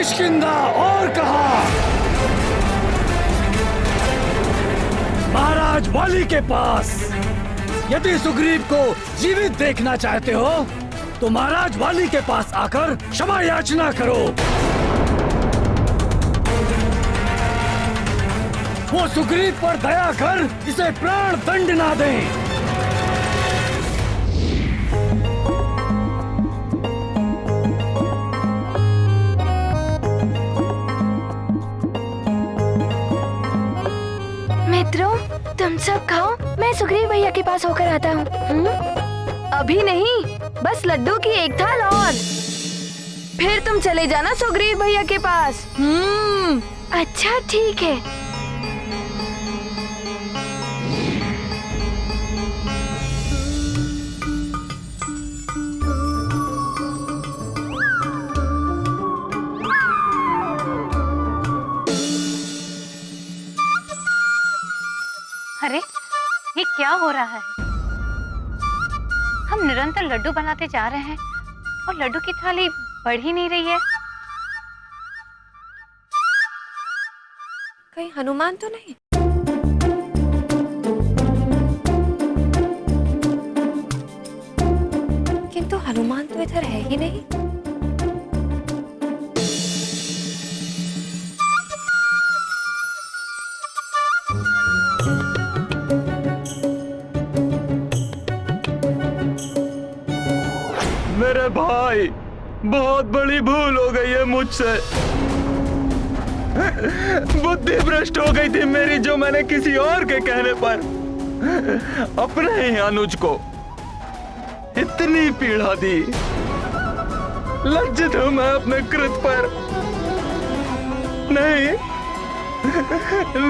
किष्किंधा और कहा, महाराज वाली के पास। यदि सुग्रीव को जीवित देखना चाहते हो तो महाराज वाली के पास आकर क्षमा याचना करो। वो सुग्रीव पर दया कर इसे प्राण दंड ना दें। मित्रों, तुम सब खाओ, मैं सुग्रीव भैया के पास होकर आता हूँ। अभी नहीं, बस लड्डू की एक थाल और, फिर तुम चले जाना सुग्रीव भैया के पास। अच्छा ठीक है। अरे ये क्या हो रहा है? हम निरंतर लड्डू बनाते जा रहे हैं और लड्डू की थाली बढ़ ही नहीं रही है। कहीं हनुमान तो नहीं? किंतु हनुमान तो इधर है ही नहीं। मेरे भाई, बहुत बड़ी भूल हो गई है मुझसे। बुद्धि भ्रष्ट हो गई थी मेरी, जो मैंने किसी और के कहने पर अपने ही अनुज को इतनी पीड़ा दी। लज्जित हूं मैं अपने कृत पर। नहीं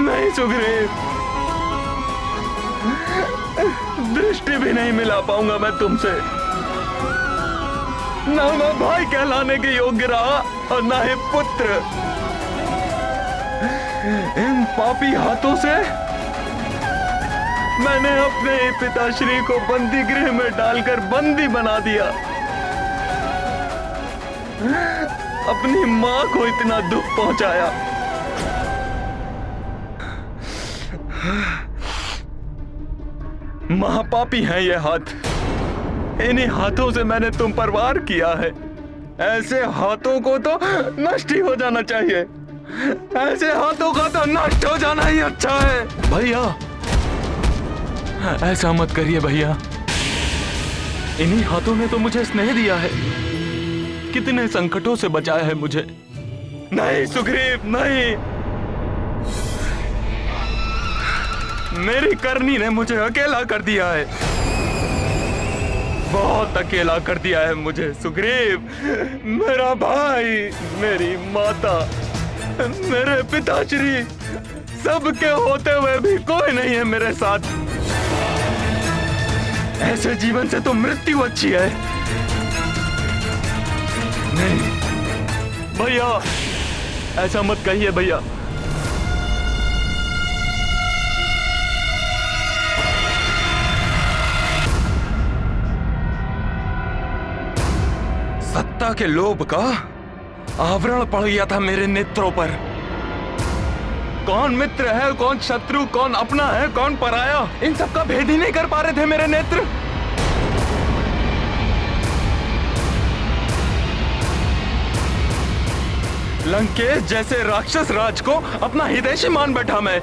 नहीं सुग्रीव, दृष्टि भी नहीं मिला पाऊंगा मैं तुमसे। ना मैं भाई कहलाने के योग्य रहा और ना ही पुत्र। इन पापी हाथों से मैंने अपने पिताश्री को बंदी गृह में डालकर बंदी बना दिया। अपनी मां को इतना दुख पहुंचाया। महापापी हैं ये हाथ। इन्हीं हाथों से मैंने तुम पर वार किया है। ऐसे हाथों को तो नष्ट ही हो जाना चाहिए। ऐसे हाथों का तो नष्ट हो जाना ही अच्छा है। भैया, ऐसा मत करिए भैया। इन्हीं हाथों ने तो मुझे स्नेह दिया है, कितने संकटों से बचाया है मुझे। नहीं सुग्रीव, नहीं। मेरी करनी ने मुझे अकेला कर दिया है, बहुत अकेला कर दिया है मुझे सुग्रीव। मेरा भाई, मेरी माता, मेरे पिताश्री, सबके होते हुए भी कोई नहीं है मेरे साथ। ऐसे जीवन से तो मृत्यु अच्छी है। नहीं भैया, ऐसा मत कहिए भैया। सत्ता के लोभ का आवरण पड़ गया था मेरे नेत्रों पर। कौन मित्र है, कौन शत्रु, कौन अपना है, कौन पराया, इन सब का भेद ही नहीं कर पा रहे थे मेरे नेत्र। लंकेश जैसे राक्षस राज को अपना हितैषी मान बैठा मैं,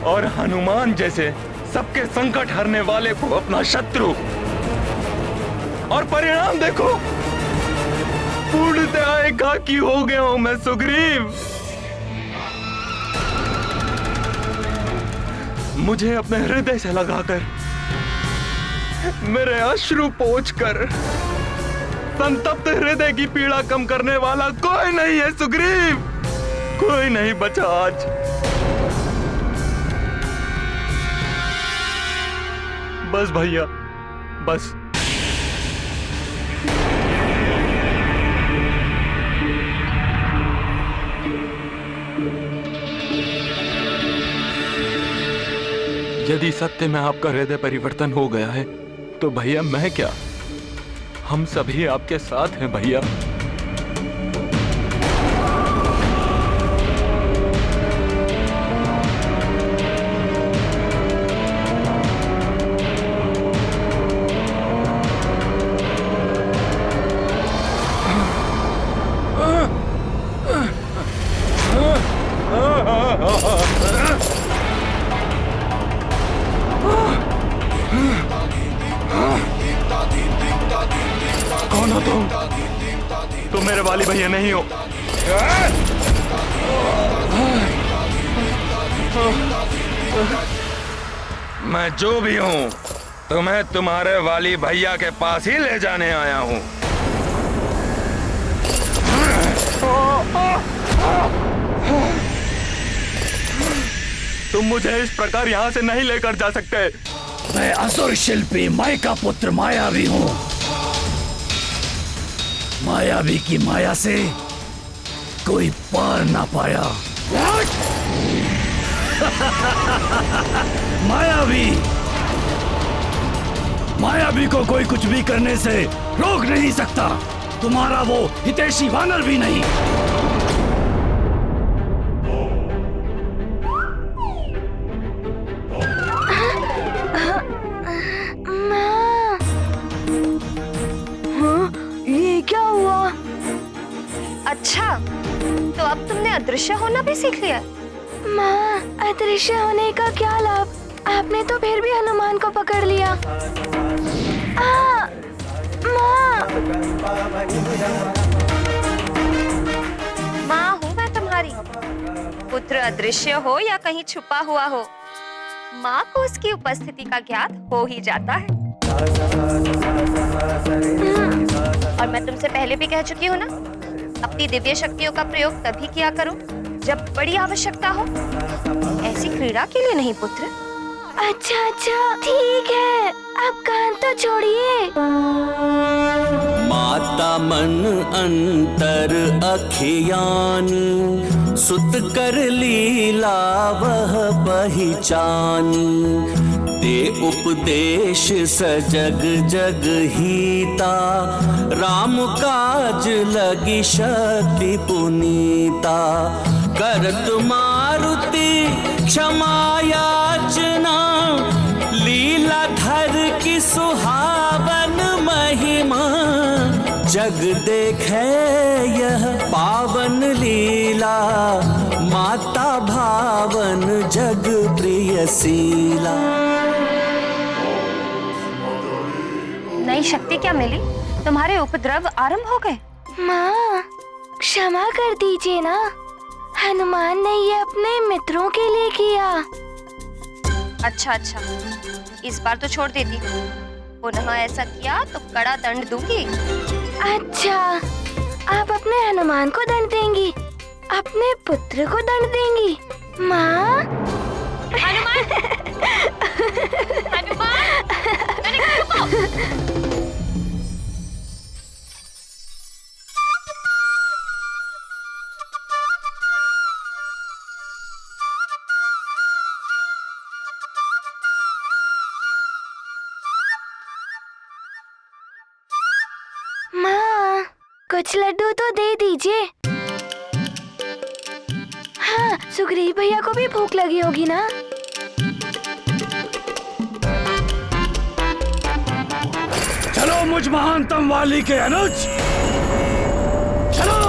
और हनुमान जैसे सबके संकट हरने वाले को अपना शत्रु। और परिणाम देखो, पूर्णतः एकाकी हो गया हूं मैं सुग्रीव। मुझे अपने हृदय से लगाकर, मेरे अश्रु पोंछकर संतप्त हृदय की पीड़ा कम करने वाला कोई नहीं है सुग्रीव। कोई नहीं बचा आज। बस भैया, बस। यदि सत्य में आपका हृदय परिवर्तन हो गया है तो भैया मैं क्या, हम सभी आपके साथ हैं भैया। कौन हो तुम? तुम मेरे वाली भैया नहीं हो। मैं जो भी हूँ, तुम्हें तुम्हारे वाली भैया के पास ही ले जाने आया हूँ। तुम मुझे इस प्रकार यहाँ से नहीं लेकर जा सकते। मैं असुर शिल्पी माया का पुत्र मायावी हूँ। मायावी की माया से कोई पार ना पाया। मायावी को कोई कुछ भी करने से रोक नहीं सकता। तुम्हारा वो हितैषी वानर भी नहीं। ये क्या हुआ? अच्छा, तो अब तुमने अदृश्य होना भी सीख लिया। माँ, अदृश्य होने का क्या लाभ? आपने तो फिर भी हनुमान को पकड़ लिया। माँ हूँ मैं तुम्हारी। पुत्र अदृश्य हो या कहीं छुपा हुआ हो, माँ को उसकी उपस्थिति का ज्ञात हो ही जाता है। और मैं तुमसे पहले भी कह चुकी हूँ ना, अपनी दिव्य शक्तियों का प्रयोग तभी किया करो जब बड़ी आवश्यकता हो, ऐसी क्रीड़ा के लिए नहीं पुत्र। अच्छा ठीक है, अब कान तो छोड़िए। माता मन अंतर अखियानी, सुत कर लीला वह पहचानी। ते उपदेश सजग जग हीता, राम काज लगी शक्ति पुनीता। करत मारुति क्षमा याचना, लीला धर की सुहावन महिमा। जग देखे यह पावन लीला, माता भावन जग प्रिय शीला। नई शक्ति क्या मिली? तुम्हारे उपद्रव आरंभ हो गए। माँ, क्षमा कर दीजिए ना। हनुमान ने ये अपने मित्रों के लिए किया। अच्छा, इस बार तो छोड़ देती हूँ। पुनः ऐसा किया तो कड़ा दंड दूंगी। अच्छा, आप अपने हनुमान को दंड देंगी, अपने पुत्र को दंड देंगी। माँ, हनुमान मैंने कहा रुको। माँ, कुछ लड्डू तो दे दीजिए। हाँ, सुग्रीव भैया को भी भूख लगी होगी ना। चलो मुझ महानतम वाली के अनुज, चलो।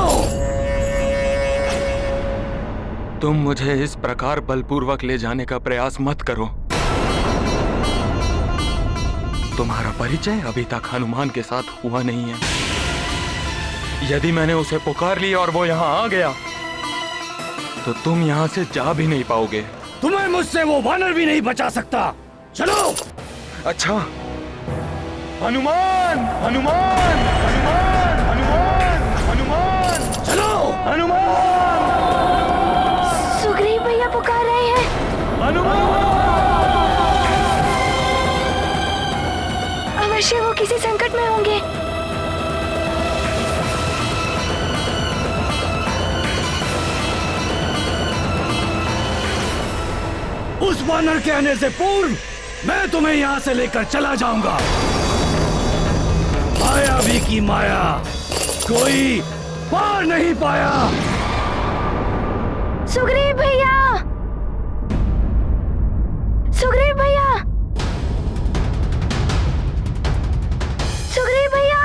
तुम मुझे इस प्रकार बलपूर्वक ले जाने का प्रयास मत करो। तुम्हारा परिचय अभी तक हनुमान के साथ हुआ नहीं है। यदि मैंने उसे पुकार लिया और वो यहाँ आ गया, तो तुम यहाँ से जा भी नहीं पाओगे। तुम्हें मुझसे वो वानर भी नहीं बचा सकता। चलो। अच्छा, हनुमान हनुमान हनुमान हनुमान हनुमान, चलो। हनुमान सुग्रीव भैया पुकार रहे हैं। हनुमान। अवश्य वो किसी संकट में होंगे। उस वानर के आने से पूर्व मैं तुम्हें यहाँ से लेकर चला जाऊंगा। मायावी की माया कोई पार नहीं पाया। सुग्रीव भैया, सुग्रीव भैया, सुग्रीव भैया,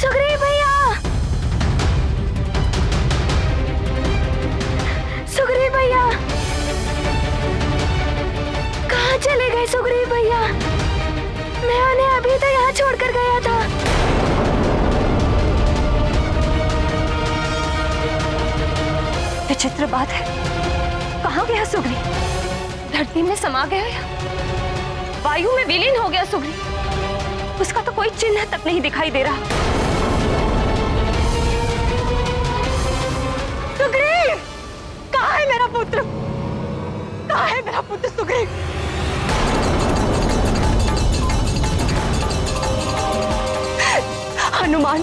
सुग्रीव भैया, सुग्रीव भैया, कहाँ चले गए सुग्रीव भैया? छोड़कर गया था? विचित्र बात है, कहाँ गया सुग्रीव? धरती में समा गया या वायु में विलीन हो गया सुग्रीव? उसका तो कोई चिन्ह तक नहीं दिखाई दे रहा। सुग्रीव, कहाँ है मेरा पुत्र? कहाँ है मेरा पुत्र सुग्रीव? हनुमान,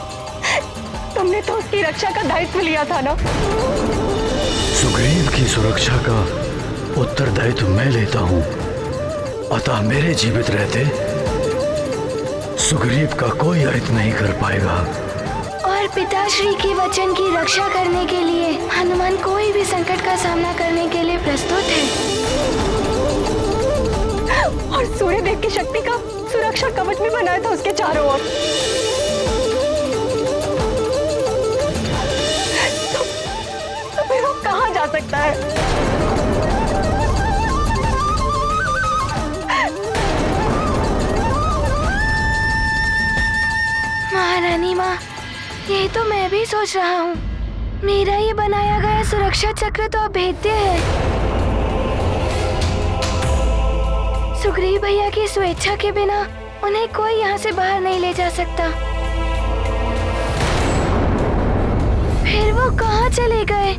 तुमने तो उसकी रक्षा का दायित्व लिया था ना? सुग्रीव की सुरक्षा का उत्तरदायित्व मैं लेता हूँ, अतः मेरे जीवित रहते सुग्रीव का कोई अहित नहीं कर पाएगा। और पिताश्री के वचन की रक्षा करने के लिए हनुमान कोई भी संकट का सामना करने के लिए प्रस्तुत है। और सूर्यदेव की शक्ति का सुरक्षा कवच भी बनाया था उसके चारों ओर। तो फिर वो कहाँ जा सकता है? महारानी माँ, ये तो मैं भी सोच रहा हूँ। मेरा ये बनाया गया सुरक्षा चक्र तो अभेद्य है। सुग्रीव भैया की स्वेच्छा के बिना उन्हें कोई यहाँ से बाहर नहीं ले जा सकता। फिर वो कहाँ चले गए?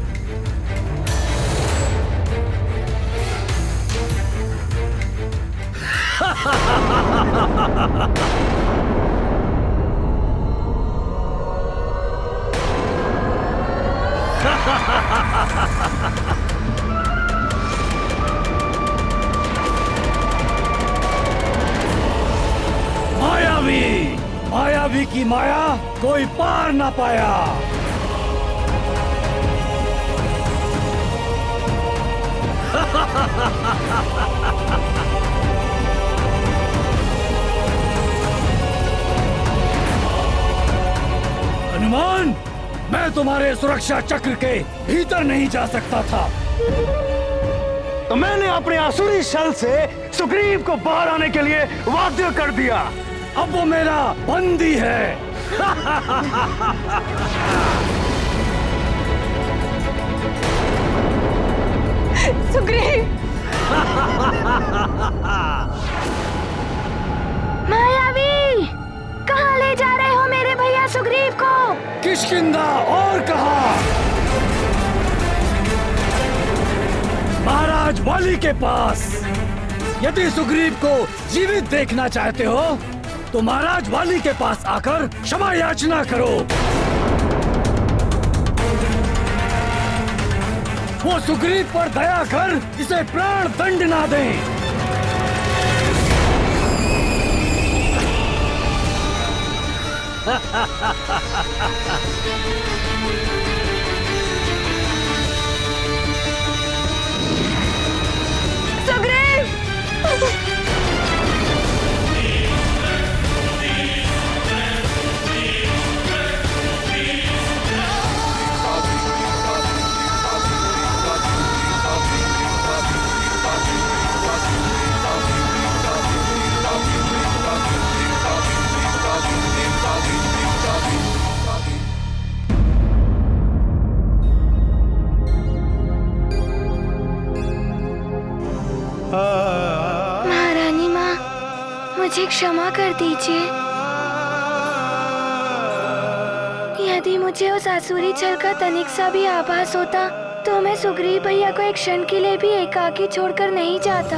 मायावी, मायावी की माया कोई पार ना पाया। हनुमान, मैं तुम्हारे सुरक्षा चक्र के भीतर नहीं जा सकता था, तो मैंने अपने आसुरी शल से सुग्रीव को बाहर आने के लिए बाध्य कर दिया। अब वो मेरा बंदी है। सुग्रीव! मायावी, कहाँ ले जा रहे हो मेरे भैया सुग्रीव को? किष्किंधा और कहा, महाराज वाली के पास। यदि सुग्रीव को जीवित देखना चाहते हो तो महाराज वाली के पास आकर क्षमा याचना करो। वो सुग्रीव पर दया कर इसे प्राण दंड ना दें। महारानी माँ, मुझे क्षमा कर दीजिए। यदि मुझे उस आसुरी छल का तनिक सा भी आभास होता तो मैं सुग्रीव भैया को एक क्षण के लिए भी एकाकी छोड़कर नहीं जाता।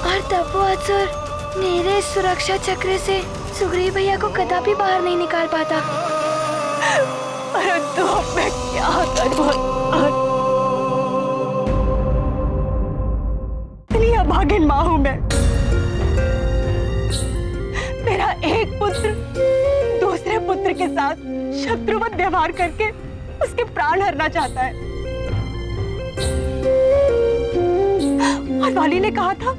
और तब वो असुर मेरे इस सुरक्षा चक्र से सुग्रीव भैया को कदापि बाहर नहीं निकाल पाता। परंतु अब मैं क्या करूं? इतनी अभागिन माँ हूं मैं। मेरा एक पुत्र दूसरे पुत्र के साथ शत्रुवत व्यवहार करके उसके प्राण हरना चाहता है। और वाली ने कहा था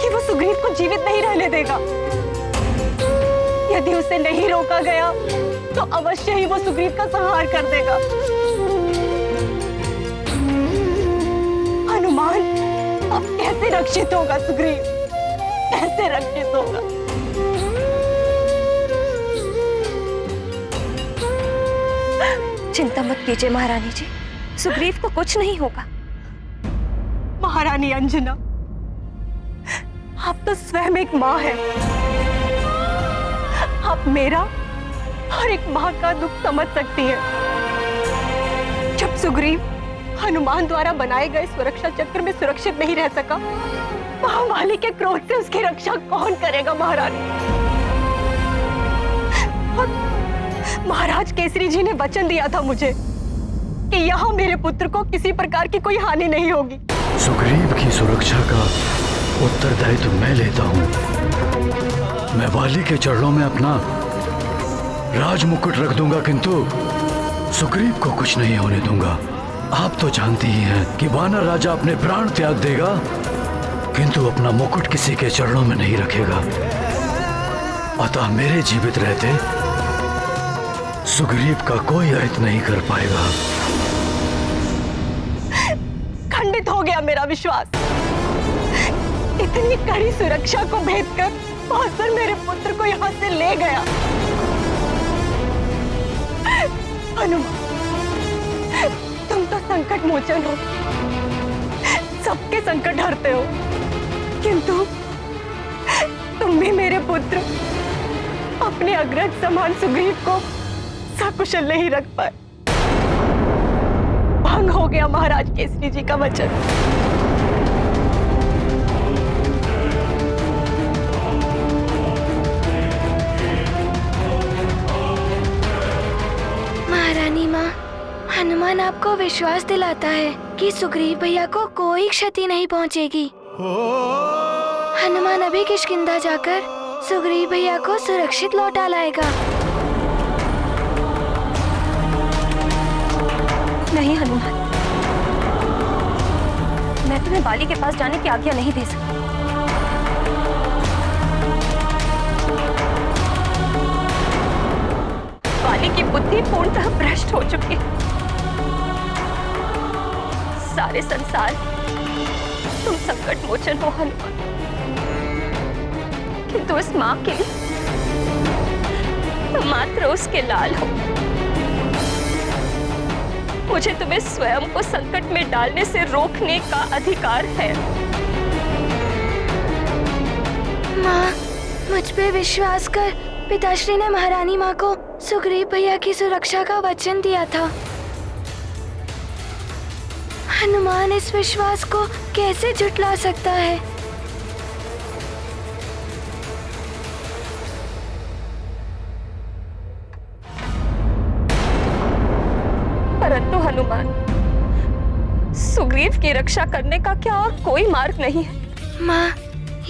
कि वो सुग्रीव को जीवित नहीं रहने देगा। यदि उसे नहीं रोका गया तो अवश्य ही वो सुग्रीव का संहार कर देगा। हनुमान, अब कैसे रक्षित होगा सुग्रीव? कैसे रक्षित होगा? चिंता मत कीजिए महारानी जी, सुग्रीव को कुछ नहीं होगा। महारानी अंजना, आप तो स्वयं एक माँ है। आप मेरा और एक माँ का दुख समझ सकती हैं। जब सुग्रीव हनुमान द्वारा बनाए गए सुरक्षा चक्र में सुरक्षित नहीं रह सका, महावाली के क्रोध से उसकी रक्षा कौन करेगा महारानी? और महाराज केसरी जी ने वचन दिया था मुझे कि यहाँ मेरे पुत्र को किसी प्रकार की कोई हानि नहीं होगी। सुग्रीव की सुरक्षा का उत्तरदायित्व मैं लेता हूँ। मैं वाली के चरणों में अपना राजमुकुट रख दूंगा, किंतु सुग्रीव को कुछ नहीं होने दूंगा। आप तो जानती ही हैं कि वानर राजा अपने प्राण त्याग देगा, किंतु अपना मुकुट किसी के चरणों में नहीं रखेगा। अतः मेरे जीवित रहते सुग्रीव का कोई अहित नहीं कर पाएगा। खंडित हो गया मेरा विश्वास। इतनी कड़ी सुरक्षा को भेदकर बहादुर मेरे पुत्र को यहाँ से ले गया। हनुमान, तुम तो संकट मोचन हो, सबके संकट हरते हो, किंतु तुम भी मेरे पुत्र अपने अग्रज समान सुग्रीव को सकुशल नहीं रख पाए। भंग हो गया महाराज केसरी जी का वचन। महारानी माँ, हनुमान आपको विश्वास दिलाता है कि सुग्रीव भैया को कोई क्षति नहीं पहुँचेगी। हनुमान अभी किष्किंधा जाकर सुग्रीव भैया को सुरक्षित लौटा लाएगा। नहीं हनुमान, मैं तुम्हें वाली के पास जाने की आज्ञा नहीं दे सकती। वाली की बुद्धि पूर्णतः भ्रष्ट हो चुकी है। सारे संसार तुम संकट मोचन हो हनुमान, किंतु इस माँ के लिए तुम मात्र उसके लाल हो। मुझे तुम्हें स्वयं को संकट में डालने से रोकने का अधिकार है। माँ, मुझ पे विश्वास कर। पिताश्री ने महारानी माँ को सुग्रीव भैया की सुरक्षा का वचन दिया था। हनुमान इस विश्वास को कैसे झुठला सकता है? परंतु हनुमान, सुग्रीव की रक्षा करने का क्या और कोई मार्ग नहीं है? माँ,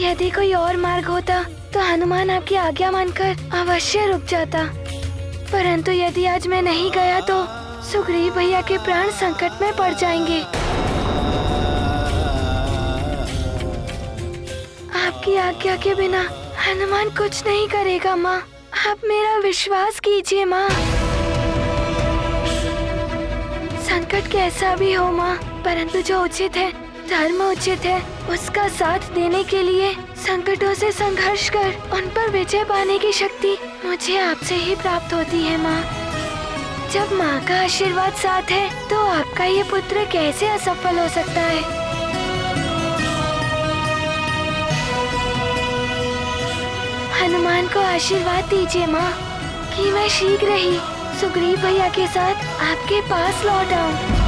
यदि कोई और मार्ग होता तो हनुमान आपकी आज्ञा मानकर अवश्य रुक जाता। परंतु यदि आज मैं नहीं गया तो सुग्रीव भैया के प्राण संकट में पड़ जाएंगे। आपकी आज्ञा के बिना हनुमान कुछ नहीं करेगा। माँ, आप मेरा विश्वास कीजिए। माँ, संकट कैसा भी हो माँ, परंतु जो उचित है, धर्म उचित है, उसका साथ देने के लिए संकटों से संघर्ष कर उन पर विजय पाने की शक्ति मुझे आपसे ही प्राप्त होती है। माँ, जब माँ का आशीर्वाद साथ है तो आपका ये पुत्र कैसे असफल हो सकता है? हनुमान को आशीर्वाद दीजिए माँ कि मैं शीघ्र ही सुग्रीव भैया के साथ आपके पास लौट आऊं।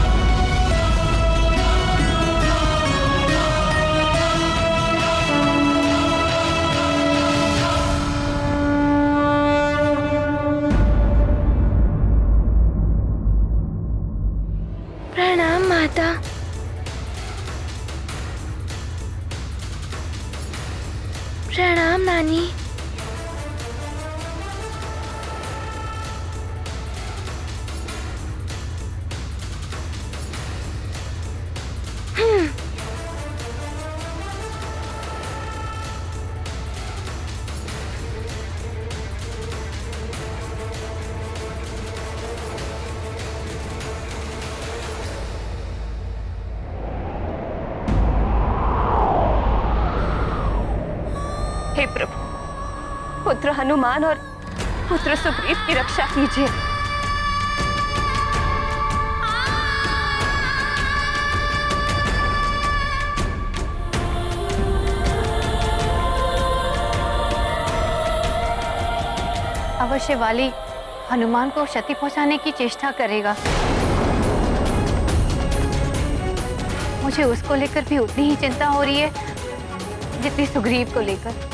प्रणाम माता। प्रणाम नानी। हे प्रभु, पुत्र हनुमान और पुत्र सुग्रीव की रक्षा कीजिए। अवश्य वाली हनुमान को क्षति पहुंचाने की चेष्टा करेगा। मुझे उसको लेकर भी उतनी ही चिंता हो रही है जितनी सुग्रीव को लेकर।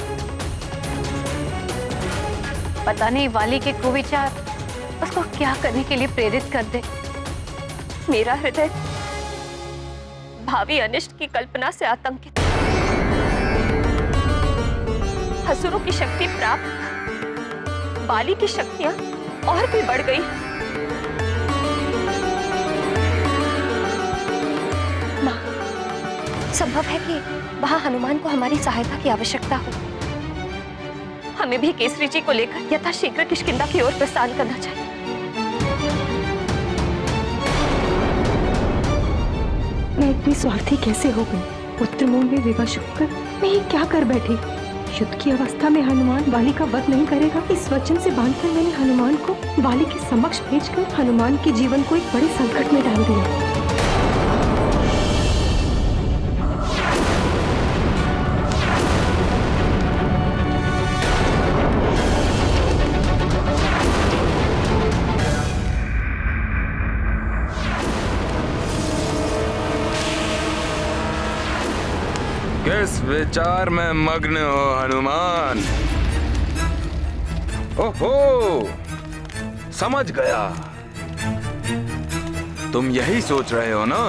पता नहीं वाली के कुविचार उसको क्या करने के लिए प्रेरित कर दे। मेरा हृदय भावी अनिष्ट की कल्पना से आतंकित। असुरों की शक्ति प्राप्त, बाली की शक्तियां और भी बढ़ गई। मां, संभव है कि वहां हनुमान को हमारी सहायता की आवश्यकता हो। हमें भी केसरी जी को लेकर यथाशीघ्र किष्किंधा की ओर प्रस्थान करना चाहिए। मैं इतनी स्वार्थी कैसे हो गई? पुत्र मोह में विवश होकर मैं ये क्या कर बैठी? युद्ध की अवस्था में हनुमान वाली का वध नहीं करेगा, इस वचन से बांधकर मैंने हनुमान को वाली के समक्ष भेजकर हनुमान के जीवन को एक बड़े संकट में डाल दिया। किस विचार में मग्न हो हनुमान? ओहो, समझ गया। तुम यही सोच रहे हो ना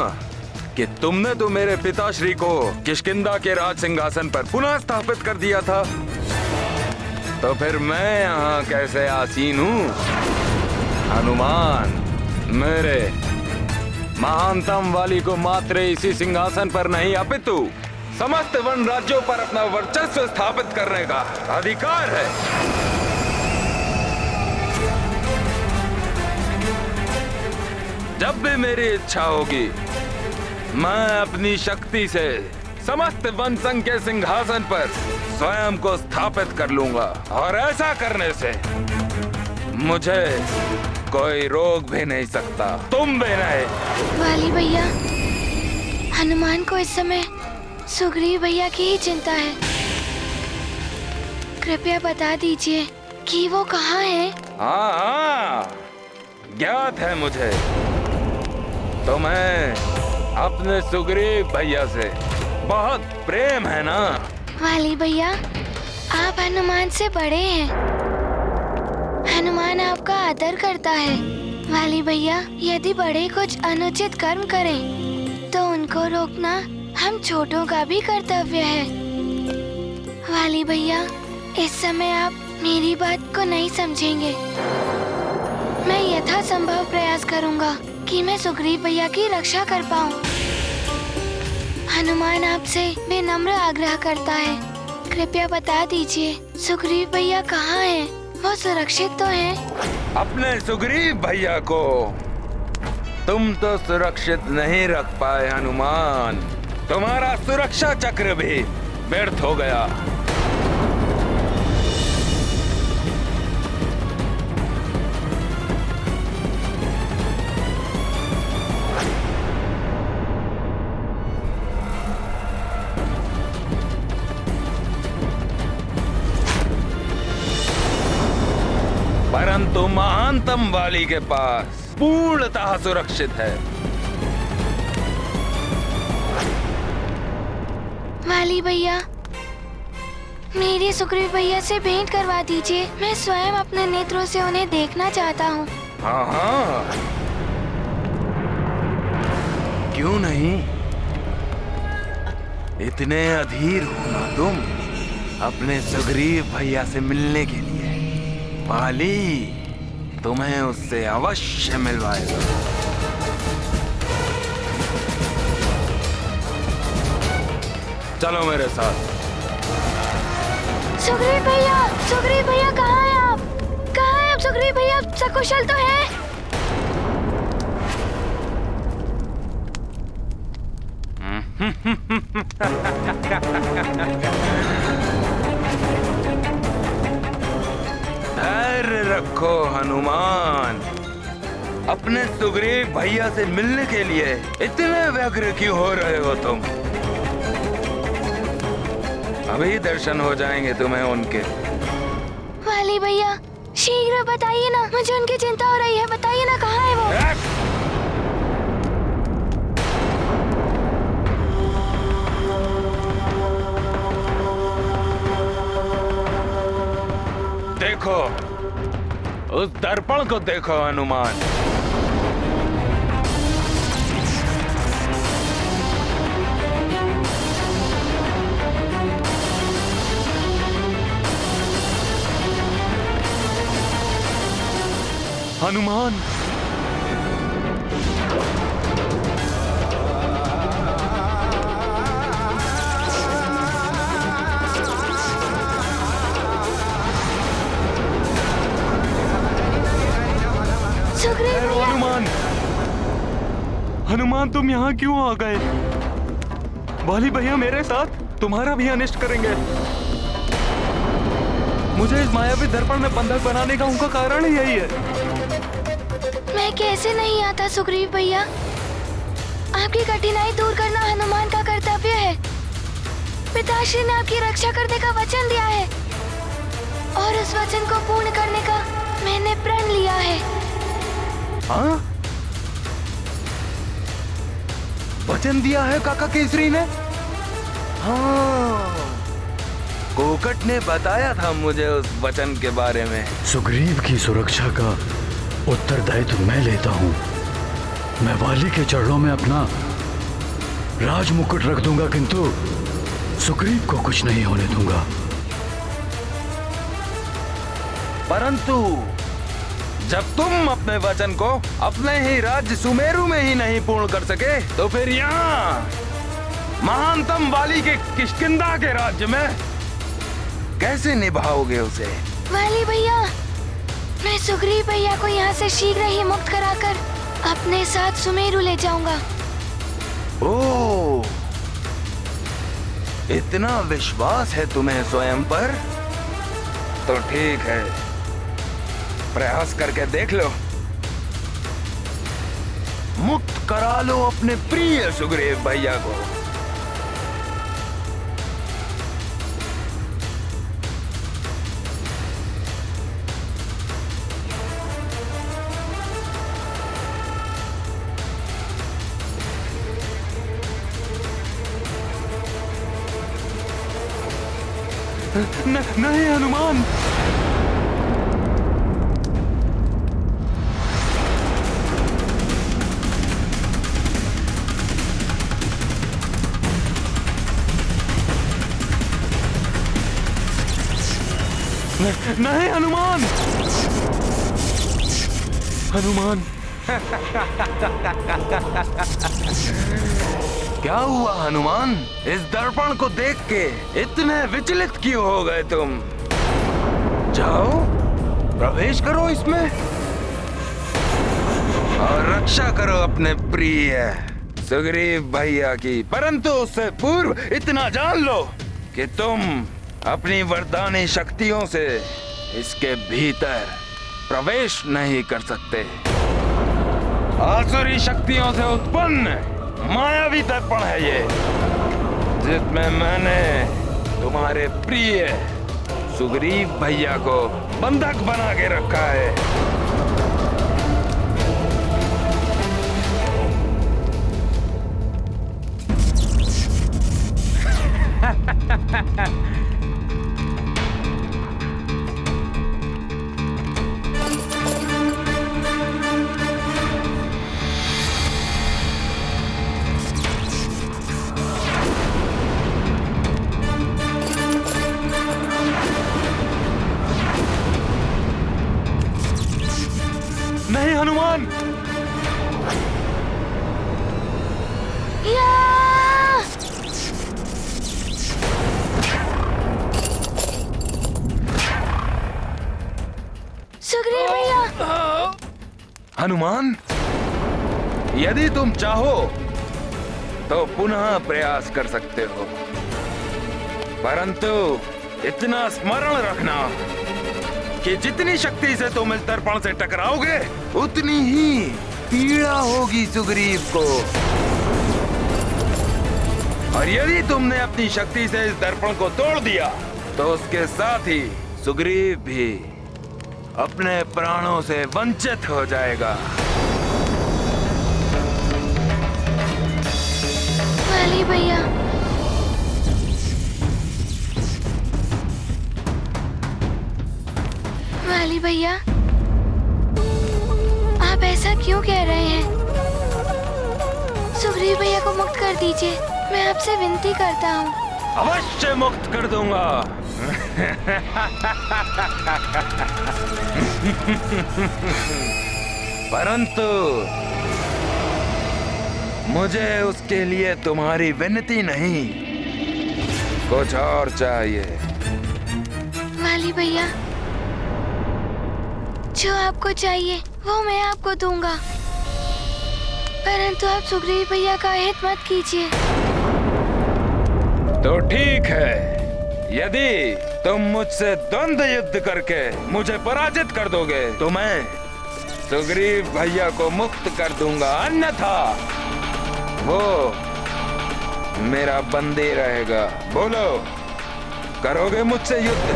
कि तुमने तो मेरे पिताश्री को किष्किंधा के राज सिंहासन पर पुनः स्थापित कर दिया था, तो फिर मैं यहाँ कैसे आसीन हूँ? हनुमान, मेरे महानतम वाली को मात्र इसी सिंहासन पर नहीं अपितु समस्त वन राज्यों पर अपना वर्चस्व स्थापित करने का अधिकार है। जब भी मेरी इच्छा होगी, मैं अपनी शक्ति से समस्त वन संघ के सिंहासन पर स्वयं को स्थापित कर लूंगा, और ऐसा करने से मुझे कोई रोक भी नहीं सकता, तुम भी नहीं। वाली भैया, हनुमान को इस समय सुग्रीव भैया की ही चिंता है। कृपया बता दीजिए कि वो कहाँ है? हाँ, ज्ञात है मुझे। तुम्हें अपने सुग्रीव भैया से बहुत प्रेम है ना? वाली भैया, आप हनुमान से बड़े हैं। हनुमान आपका आदर करता है। वाली भैया, यदि बड़े कुछ अनुचित कर्म करें तो उनको रोकना हम छोटों का भी कर्तव्य है। वाली भैया, इस समय आप मेरी बात को नहीं समझेंगे। मैं यथासंभव प्रयास करूंगा कि मैं सुग्रीव भैया की रक्षा कर पाऊं। हनुमान आपसे विनम्र आग्रह करता है, कृपया बता दीजिए सुग्रीव भैया कहाँ हैं? वो सुरक्षित तो हैं? अपने सुग्रीव भैया को तुम तो सुरक्षित नहीं रख पाए हनुमान। तुम्हारा सुरक्षा चक्र भी व्यर्थ हो गया। परंतु महानतम वाली के पास पूर्णतः सुरक्षित है। वाली भैया, मेरी सुग्रीव भैया से भेंट करवा दीजिए। मैं स्वयं अपने नेत्रों से उन्हें देखना चाहता हूँ। हाँ हाँ, क्यों नहीं? इतने अधीर हो ना तुम अपने सुग्रीव भैया से मिलने के लिए। वाली तुम्हें उससे अवश्य मिलवाएगा। चलो मेरे साथ। सुग्रीव भैया कहाँ हैं आप? कहाँ हैं आप सुग्रीव भैया? सकुशल तो हैं? धैर्य रखो हनुमान। अपने सुग्रीव भैया से मिलने के लिए इतने व्यग्र क्यों हो रहे हो तुम? अभी दर्शन हो जाएंगे तुम्हें उनके। वाली भैया शीघ्र बताइए ना, मुझे उनकी चिंता हो रही है। बताइए ना कहाँ है वो? देखो, उस दर्पण को देखो हनुमान। हनुमान, सुग्रीव भैया। हनुमान, हनुमान तुम यहाँ क्यों आ गए? वाली भैया मेरे साथ तुम्हारा भी अनिष्ट करेंगे। मुझे इस मायावी दर्पण में बंधक बनाने का उनका कारण ही यही है। मैं कैसे नहीं आता सुग्रीव भैया? आपकी कठिनाई दूर करना हनुमान का कर्तव्य है। पिताश्री ने आपकी रक्षा करने का वचन दिया है और उस वचन को पूर्ण करने का मैंने प्रण लिया है। हाँ? वचन दिया है काका केसरी ने? हाँ, कोकट ने बताया था मुझे उस वचन के बारे में। सुग्रीव की सुरक्षा का उत्तरदायित्व मैं लेता हूँ। मैं वाली के चरणों में अपना राज मुकुट रख दूंगा, किंतु सुग्रीव को कुछ नहीं होने दूंगा। परंतु जब तुम अपने वचन को अपने ही राज्य सुमेरु में ही नहीं पूर्ण कर सके, तो फिर यहाँ महानतम वाली के किष्किंधा के राज्य में कैसे निभाओगे उसे? वाली भैया, मैं सुग्रीव भैया को यहाँ से शीघ्र ही मुक्त कराकर अपने साथ सुमेरु ले जाऊंगा। ओह, इतना विश्वास है तुम्हें स्वयं पर? तो ठीक है, प्रयास करके देख लो। मुक्त करा लो अपने प्रिय सुग्रीव भैया को। नहीं हनुमान, नहीं हनुमान, हनुमान। क्या हुआ हनुमान? इस दर्पण को देख के इतने विचलित क्यों हो गए तुम? जाओ, प्रवेश करो इसमें और रक्षा करो अपने प्रिय सुग्रीव भैया की। परंतु उससे पूर्व इतना जान लो कि तुम अपनी वरदानी शक्तियों से इसके भीतर प्रवेश नहीं कर सकते। आसुरी शक्तियों से उत्पन्न मायावी दर्पण है ये, जिसमें मैंने तुम्हारे प्रिय सुग्रीव भैया को बंधक बना के रखा है। नहीं हनुमान, सुग्रीव भैया। हनुमान, यदि तुम चाहो तो पुनः प्रयास कर सकते हो, परंतु इतना स्मरण रखना कि जितनी शक्ति से तुम इस दर्पण से टकराओगे उतनी ही पीड़ा होगी सुग्रीव को। और यदि तुमने अपनी शक्ति से इस दर्पण को तोड़ दिया तो उसके साथ ही सुग्रीव भी अपने प्राणों से वंचित हो जाएगा। वाली भैया, वाली भैया, आप ऐसा क्यों कह रहे हैं? सुग्रीव भैया को मुक्त कर दीजिए, मैं आपसे विनती करता हूँ। अवश्य मुक्त कर दूंगा। परंतु मुझे उसके लिए तुम्हारी विनती नहीं, कुछ और चाहिए। वाली भैया, जो आपको चाहिए वो मैं आपको दूंगा, परंतु आप सुग्रीव भैया का हित मत कीजिए। तो ठीक है, यदि तुम मुझसे द्वंद्व युद्ध करके मुझे पराजित कर दोगे तो मैं सुग्रीव भैया को मुक्त कर दूंगा, अन्यथा वो मेरा बंदी रहेगा। बोलो, करोगे मुझसे युद्ध?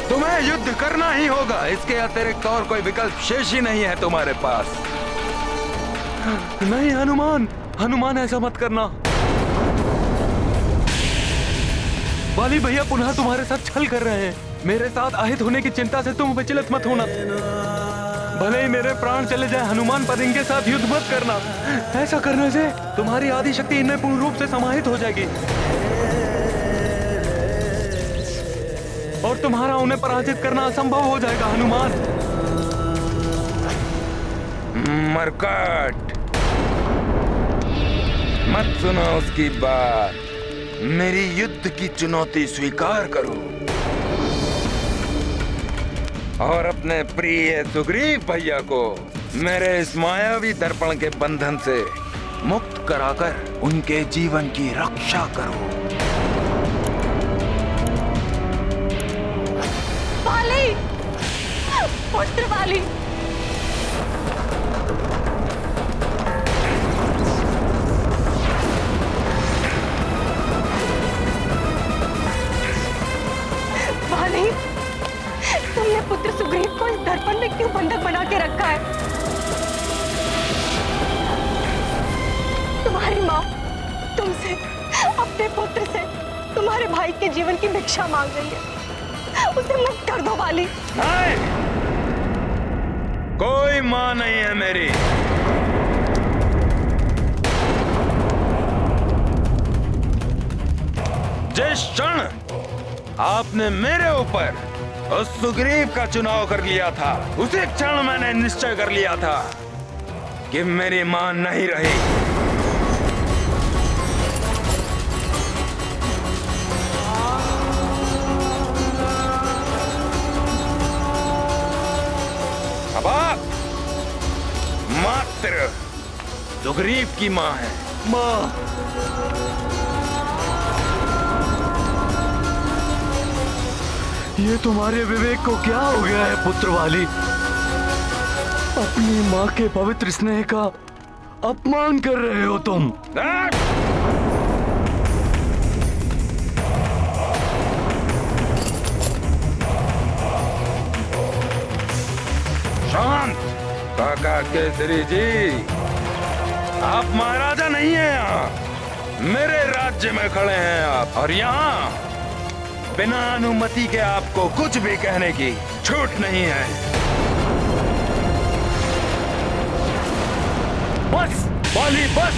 तुम्हें युद्ध करना ही होगा, इसके अतिरिक्त और कोई विकल्प शेष ही नहीं है तुम्हारे पास। नहीं हनुमान, हनुमान ऐसा मत करना। वाली भैया पुनः तुम्हारे साथ छल कर रहे हैं। मेरे साथ आहित होने की चिंता से तुम विचलित मत होना। भले ही मेरे प्राण चले जाए, हनुमान पर इनके साथ युद्ध मत करना। ऐसा करने से तुम्हारी आदि शक्ति इनमें पूर्ण रूप से समाहित हो जाएगी और तुम्हारा उन्हें पराजित करना असंभव हो जाएगा। हनुमान, मरकट, मत सुनो उसकी बात। मेरी युद्ध की चुनौती स्वीकार करो और अपने प्रिय सुग्रीव भैया को मेरे इस मायावी दर्पण के बंधन से मुक्त कराकर उनके जीवन की रक्षा करो। वाली, पुत्र वाली, वाली, तुमने पुत्र सुग्रीव को इस दर्पण में क्यों बंधक बना के रखा है? तुम्हारी माँ तुमसे, अपने पुत्र से, तुम्हारे भाई के जीवन की भिक्षा मांग रही है, उसे मुक्त कर दो वाली। नहीं, कोई माँ नहीं है मेरी। जिस क्षण आपने मेरे ऊपर उस सुग्रीव का चुनाव कर लिया था, उसी क्षण मैंने निश्चय कर लिया था कि मेरी मां नहीं रही। अब आप मात्र सुग्रीव की मां है। माँ, ये तुम्हारे विवेक को क्या हो गया है पुत्र वाली? अपनी माँ के पवित्र स्नेह का अपमान कर रहे हो तुम। शांत, काका केसरी जी, आप महाराजा नहीं हैं यहाँ, मेरे राज्य में खड़े हैं आप, और यहाँ बिना अनुमति के आपको कुछ भी कहने की छूट नहीं है। बस वाली, बस।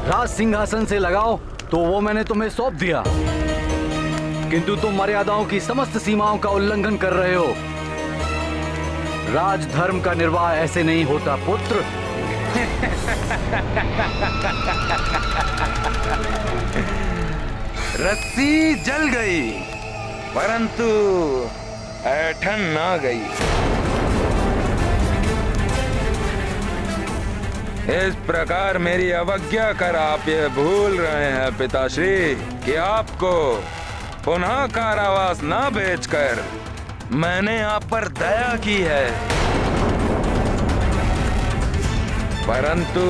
राज सिंहासन से लगाओ तो वो मैंने तुम्हें सौंप दिया, किंतु तुम मर्यादाओं की समस्त सीमाओं का उल्लंघन कर रहे हो। राजधर्म का निर्वाह ऐसे नहीं होता पुत्र। रस्सी जल गई परंतु ऐठन ना गई। इस प्रकार मेरी अवज्ञा कर आप ये भूल रहे हैं पिताश्री कि आपको पुनः कारावास न भेजकर मैंने आप पर दया की है। परंतु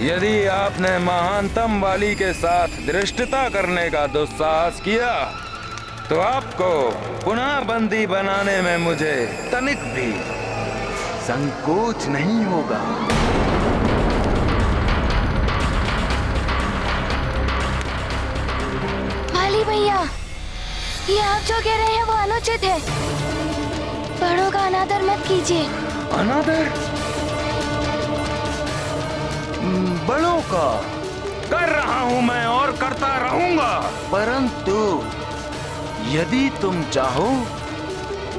यदि आपने महानतम वाली के साथ धृष्टता करने का दुस्साहस किया तो आपको पुनः बंदी बनाने में मुझे तनिक भी संकोच नहीं होगा। वाली भैया, ये आप जो कह रहे हैं वो अनुचित है। बड़ों का अनादर मत कीजिए। अनादर? बड़ों का कर रहा हूं मैं और करता रहूंगा, परंतु यदि तुम चाहो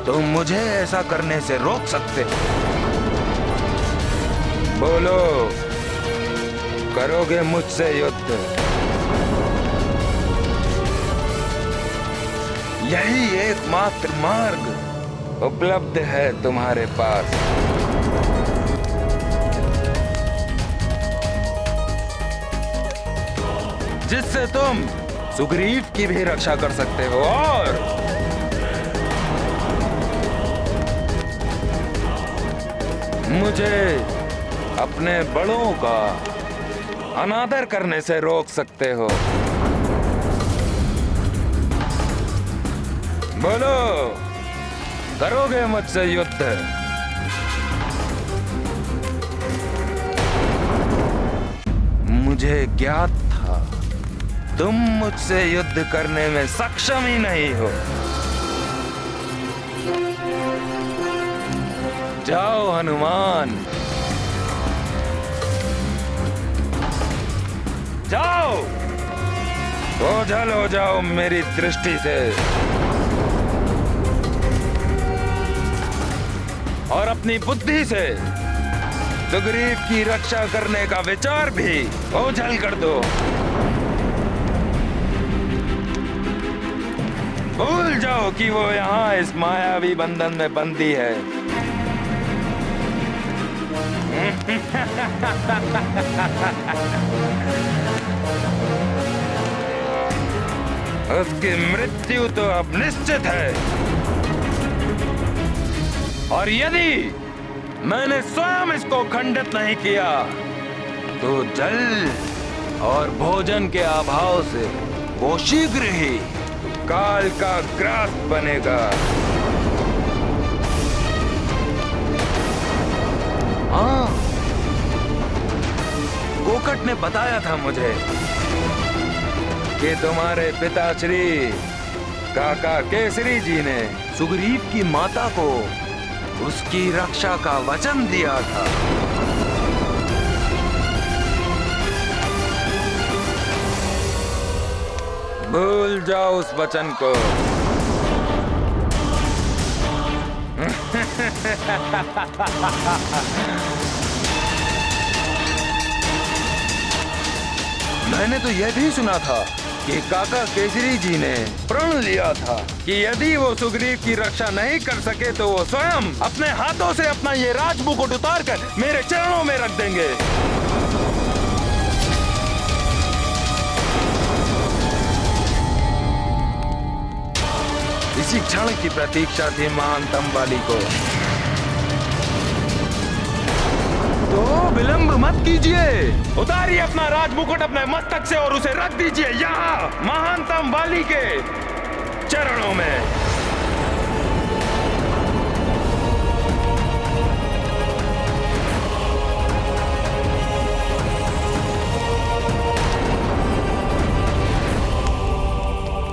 तो मुझे ऐसा करने से रोक सकते हो। बोलो, करोगे मुझसे युद्ध? यही एकमात्र मार्ग उपलब्ध है तुम्हारे पास। जिससे तुम सुग्रीव की भी रक्षा कर सकते हो और मुझे अपने बड़ों का अनादर करने से रोक सकते हो। बोलो, करोगे मुझसे युद्ध? मुझे ज्ञात था तुम मुझसे युद्ध करने में सक्षम ही नहीं हो। जाओ हनुमान, जाओ, ओझल हो जाओ मेरी दृष्टि से और अपनी बुद्धि से सुग्रीव की रक्षा करने का विचार भी ओझल कर दो। भूल जाओ कि वो यहाँ इस मायावी बंधन में बंदी है। उसकी मृत्यु तो अब निश्चित है और यदि मैंने स्वयं इसको खंडित नहीं किया तो जल और भोजन के अभाव से वो शीघ्र ही काल का ग्रास बनेगा। हाँ, कोकट ने बताया था मुझे कि तुम्हारे पिताश्री काका केसरी जी ने सुग्रीव की माता को उसकी रक्षा का वचन दिया था। भूल जाओ उस वचन को। मैंने तो यह भी सुना था कि काका केसरी जी ने प्रण लिया था कि यदि वो सुग्रीव की रक्षा नहीं कर सके तो वो स्वयं अपने हाथों से अपना ये राजमुकुट उतारकर मेरे चरणों में रख देंगे। इसी क्षण की प्रतीक्षा थी महानतम वाली को। तो विलंब मत कीजिए, उतारिए अपना राजमुकुट अपने मस्तक से और उसे रख दीजिए यहाँ महानतम वाली के चरणों में।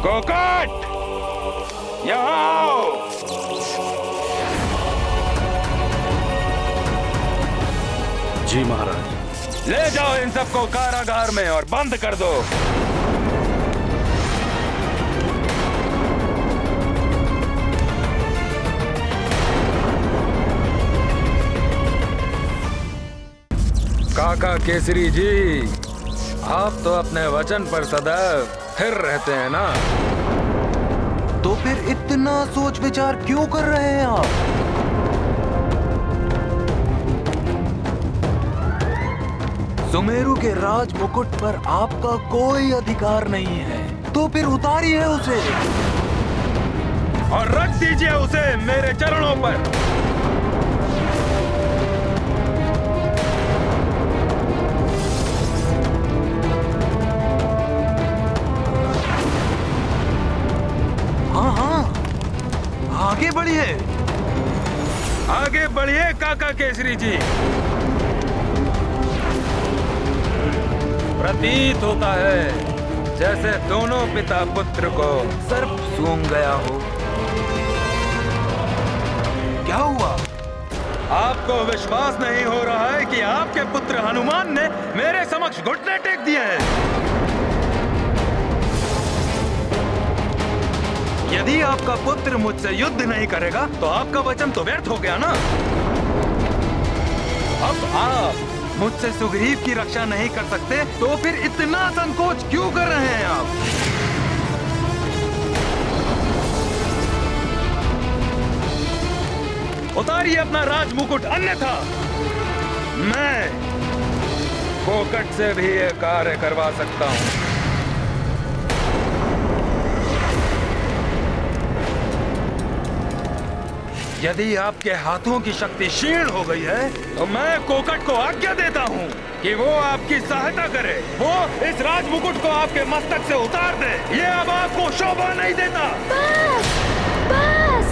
कोकट, यहाँ आओ। जी महाराज। ले जाओ इन सबको कारागार में और बंद कर दो। काका केसरी जी, आप तो अपने वचन पर सदैव स्थिर रहते हैं ना, तो फिर इतना सोच विचार क्यों कर रहे हैं आप? सुमेरु के राज मुकुट पर आपका कोई अधिकार नहीं है, तो फिर उतारिए उसे और रख दीजिए उसे मेरे चरणों पर। हाँ हाँ, आगे बढ़िए, आगे बढ़िए काका केसरी जी। प्रतीत होता है जैसे दोनों पिता पुत्र को सर्प सूंघ गया हो। क्या हुआ? आपको विश्वास नहीं हो रहा है कि आपके पुत्र हनुमान ने मेरे समक्ष घुटने टेक दिए हैं। यदि आपका पुत्र मुझसे युद्ध नहीं करेगा तो आपका वचन तो व्यर्थ हो गया ना। अब आप मुझसे सुग्रीव की रक्षा नहीं कर सकते तो फिर इतना संकोच क्यों कर रहे हैं आप? उतारिए अपना राजमुकुट, अन्यथा मैं कोकट से भी ये कार्य करवा सकता हूं। यदि आपके हाथों की शक्ति क्षीण हो गई है तो मैं कोकट को आज्ञा देता हूँ कि वो आपकी सहायता करे, वो इस राजमुकुट को आपके मस्तक से उतार दे। ये अब आपको शोभा नहीं देता। बस, बस,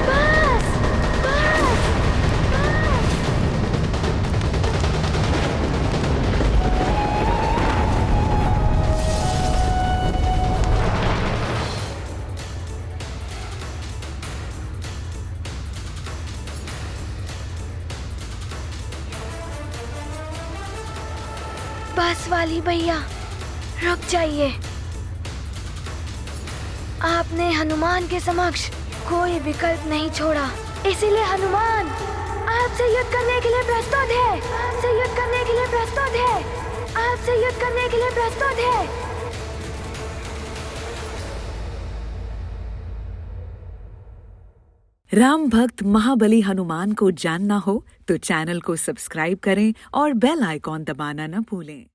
बस, बस, बस वाली भैया, रुक जाइए। आपने हनुमान के समक्ष कोई विकल्प नहीं छोड़ा, इसीलिए हनुमान आपसे युद्ध करने के लिए प्रस्तुत है। आपसे युद्ध करने के लिए प्रस्तुत है। आपसे युद्ध करने के लिए प्रस्तुत है। राम भक्त महाबली हनुमान को जानना हो तो चैनल को सब्सक्राइब करें और बेल आइकॉन दबाना न भूलें।